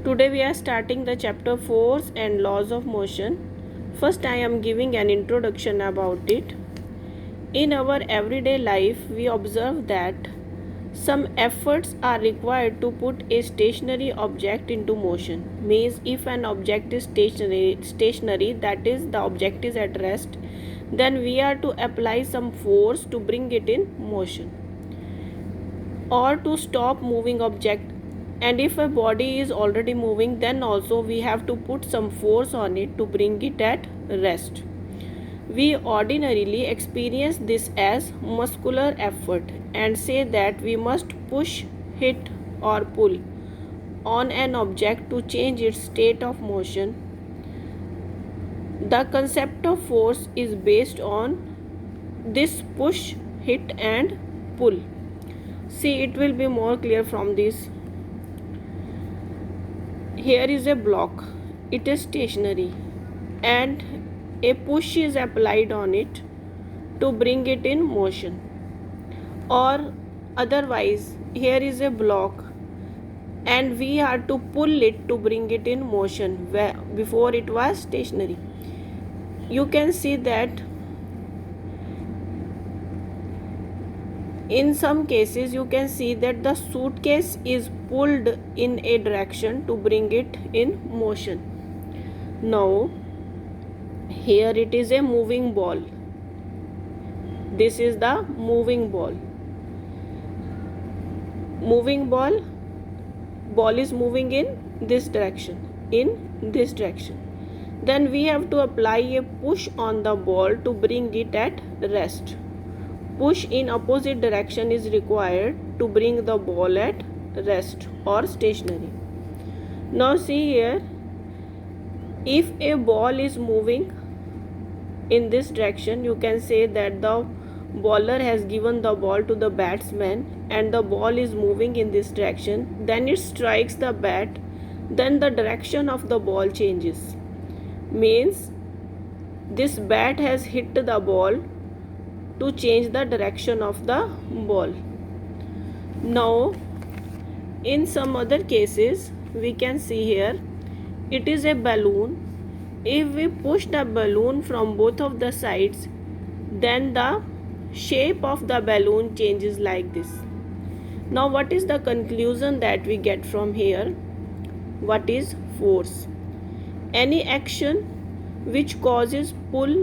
Today we are starting the chapter Force and Laws of Motion. First I am giving an introduction about it. In our everyday life we observe that some efforts are required to put a stationary object into motion. Means if an object is stationary, that is the object is at rest, then we are to apply some force to bring it in motion or to stop moving object. And if a body is already moving, then also we have to put some force on it to bring it at rest. We ordinarily experience this as muscular effort and say that we must push, hit or pull on an object to change its state of motion. The concept of force is based on this push, hit and pull. See, it will be more clear from this. Here is a block, it is stationary and a push is applied on it to bring it in motion. Or otherwise, here is a block and we are to pull it to bring it in motion where before it was stationary. You can see that in some cases you can see that the suitcase is pulled in a direction to bring it in motion. Now here it is a moving ball. This is the moving ball. Moving ball, ball is moving in this direction, Then we have to apply a push on the ball to bring it at rest. Push in opposite direction is required to bring the ball at rest or stationary. Now see here, if a ball is moving in this direction, you can say that the bowler has given the ball to the batsman and the ball is moving in this direction, then it strikes the bat, then the direction of the ball changes. Means this bat has hit the ball to change the direction of the ball. Now in some other cases we can see here, it is a balloon. If we push the balloon from both of the sides, then the shape of the balloon changes like this. Now what is the conclusion that we get from here? What is force? Any action which causes pull